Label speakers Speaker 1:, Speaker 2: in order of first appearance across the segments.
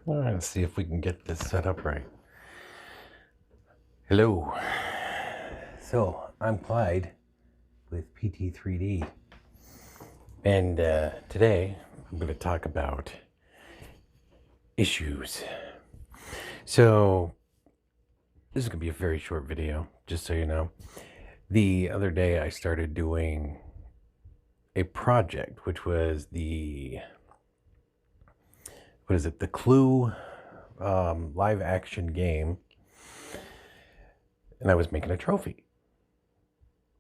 Speaker 1: All right, let's see if we can get this set up right. Hello. So, I'm Clyde with PT3D. And today, I'm going to talk about issues. So, this is going to be a very short video, just so you know. The other day, I started doing a project, which was the Clue live action game, and I was making a trophy.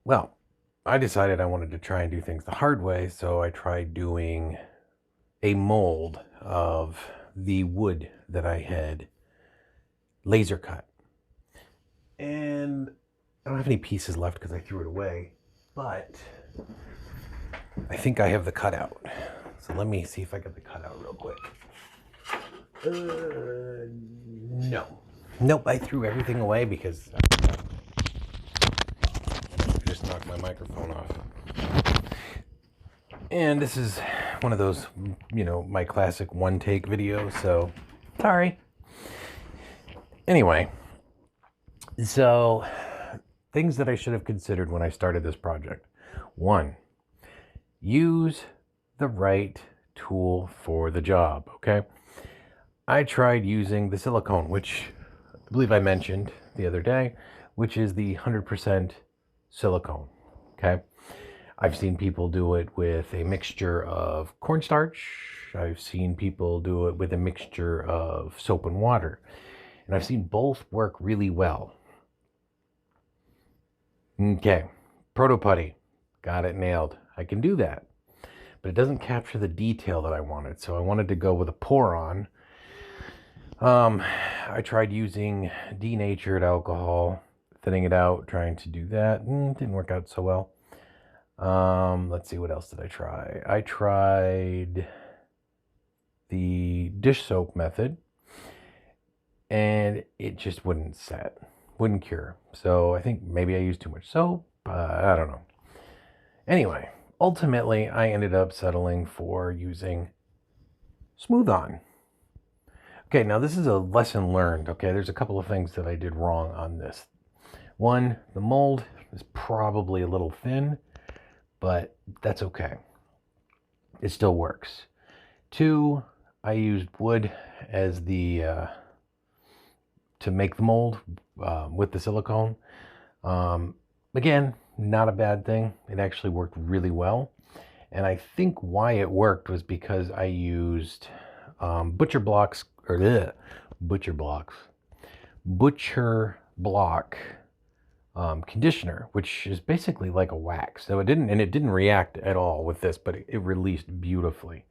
Speaker 1: Well, I decided I wanted to try and do things the hard way, so I tried doing a mold of the wood that I had laser cut. And I don't have any pieces left because I threw it away, but I think I have the cutout. So let me see if I get the cutout real quick. No. Nope, I threw everything away because I just knocked my microphone off. And this is one of those, my classic one-take videos, so sorry. Anyway, so things that I should have considered when I started this project. 1, use the right tool for the job, okay? I tried using the silicone, which I believe I mentioned the other day, which is the 100% silicone, okay? I've seen people do it with a mixture of cornstarch. I've seen people do it with a mixture of soap and water. And I've seen both work really well. Okay, Proto Putty, got it nailed. I can do that, but it doesn't capture the detail that I wanted. So I wanted to go with a pour-on. I tried using denatured alcohol, thinning it out, trying to do that. Didn't work out so well. Let's see, what else did I try? I tried the dish soap method, and it just wouldn't set, wouldn't cure. So I think maybe I used too much soap. I don't know. Anyway, ultimately, I ended up settling for using Smooth On. Okay, now this is a lesson learned, okay? There's a couple of things that I did wrong on this. 1, the mold is probably a little thin, but that's okay. It still works. 2, I used wood as the to make the mold with the silicone. Again, not a bad thing. It actually worked really well. And I think why it worked was because I used Butcher Block conditioner, which is basically like a wax. So it didn't react at all with this, but it released beautifully.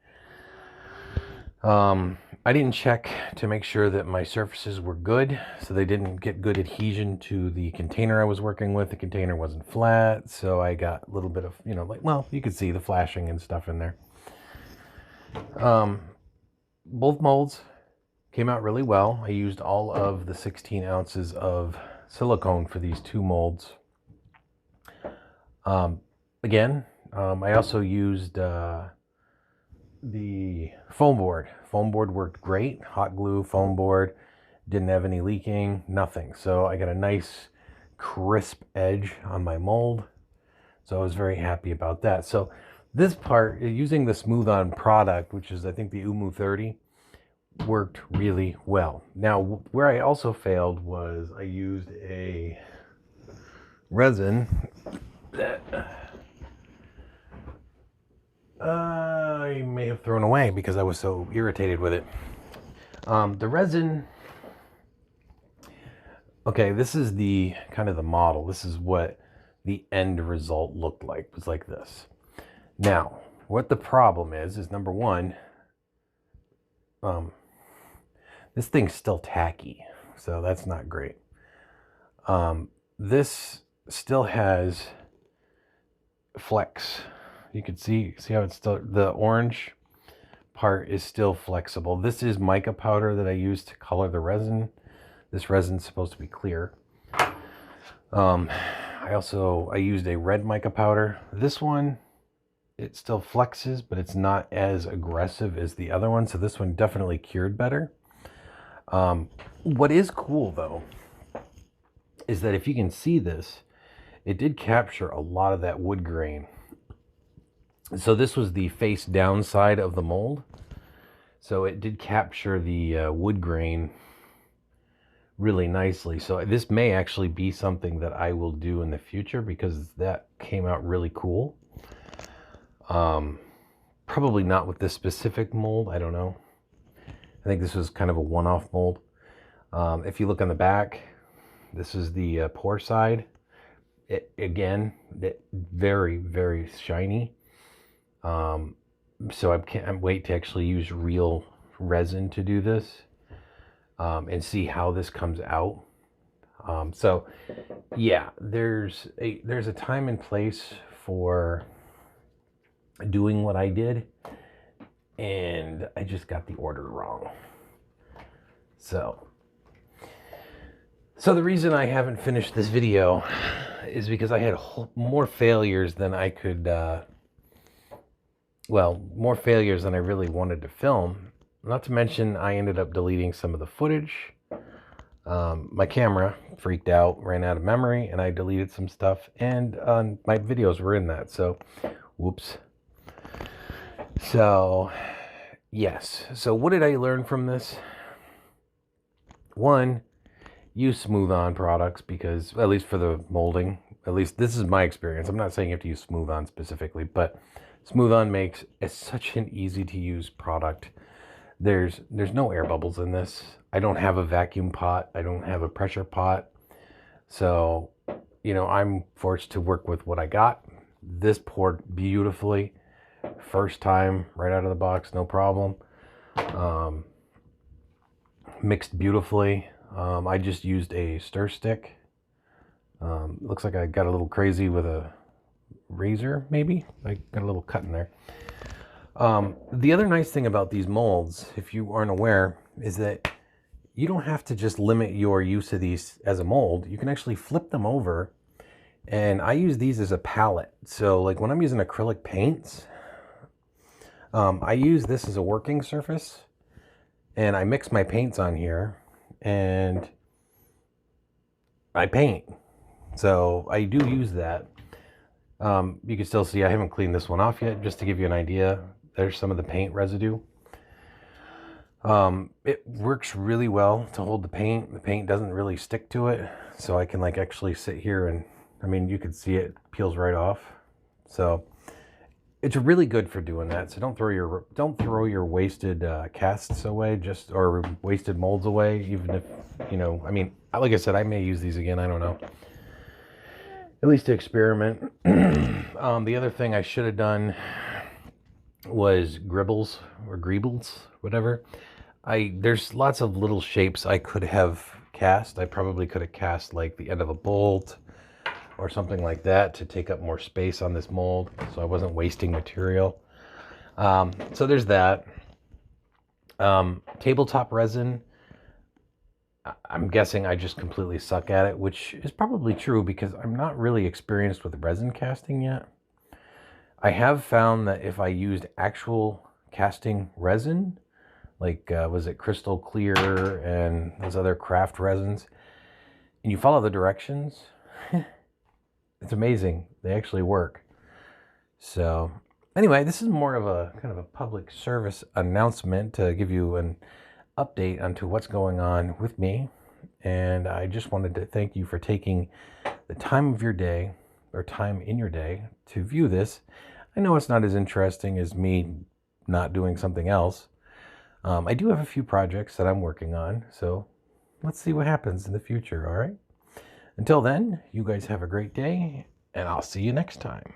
Speaker 1: I didn't check to make sure that my surfaces were good, so they didn't get good adhesion to the container I was working with. The container wasn't flat, so I got a little bit of, you could see the flashing and stuff in there. Both molds came out really well. I used all of the 16 ounces of silicone for these 2 molds. Again, I also used the foam board. Foam board worked great. Hot glue foam board. Didn't have any leaking, nothing. So I got a nice crisp edge on my mold. So I was very happy about that. So this part, using the Smooth On product, which is I think the Umu 30, worked really well. Now, where I also failed was I used a resin that I may have thrown away because I was so irritated with it. The resin, okay, this is the kind of the model. This is what the end result looked like. It was like this. Now, what the problem is number 1, this thing's still tacky, so that's not great. This still has flex. You can see how it's still, the orange part is still flexible. This is mica powder that I use to color the resin. This resin's supposed to be clear. I used a red mica powder. This one, it still flexes, but it's not as aggressive as the other one. So this one definitely cured better. What is cool though is that if you can see this, it did capture a lot of that wood grain. So this was the face down side of the mold. So it did capture the wood grain really nicely. So this may actually be something that I will do in the future because that came out really cool. Probably not with this specific mold. I don't know. I think this was kind of a one-off mold. If you look on the back, this is the pour side. Again, very, very shiny. So I can't wait to actually use real resin to do this and see how this comes out. So yeah, there's a time and place for doing what I did, and I just got the order wrong. So the reason I haven't finished this video is because I had more failures than I could, more failures than I really wanted to film. Not to mention, I ended up deleting some of the footage. My camera freaked out, ran out of memory, and I deleted some stuff, and my videos were in that, so whoops. So yes, so what did I learn from this? One, use Smooth-On products, because at least for the molding, at least this is my experience. I'm not saying you have to use Smooth-On specifically, but Smooth-On makes such an easy to use product. There's no air bubbles in this. I don't have a vacuum pot. I don't have a pressure pot. So, I'm forced to work with what I got. This poured beautifully. First time, right out of the box, no problem. Mixed beautifully. I just used a stir stick. Looks like I got a little crazy with a razor, maybe. I got a little cut in there. The other nice thing about these molds, if you aren't aware, is that you don't have to just limit your use of these as a mold. You can actually flip them over. And I use these as a palette. So like when I'm using acrylic paints, I use this as a working surface, and I mix my paints on here and I paint. So I do use that. You can still see I haven't cleaned this one off yet, just to give you an idea. There's some of the paint residue. It works really well to hold the paint. The paint doesn't really stick to it, so I can like actually sit here and, you can see it peels right off. So it's really good for doing that. So don't throw your wasted casts away, or wasted molds away, even if, like I said, I may use these again. I don't know. At least to experiment. The other thing I should have done was gribbles or greebles, whatever. There's lots of little shapes I could have cast. I probably could have cast like the end of a bolt or something like that to take up more space on this mold, so I wasn't wasting material. So there's that. Tabletop resin, I'm guessing I just completely suck at it, which is probably true because I'm not really experienced with resin casting yet. I have found that if I used actual casting resin, like was it Crystal Clear and those other craft resins, and you follow the directions, it's amazing. They actually work. So anyway, this is more of a kind of a public service announcement to give you an update onto what's going on with me. And I just wanted to thank you for taking the time of your day, or time in your day, to view this. I know it's not as interesting as me not doing something else. I do have a few projects that I'm working on, so let's see what happens in the future, all right? Until then, you guys have a great day, and I'll see you next time.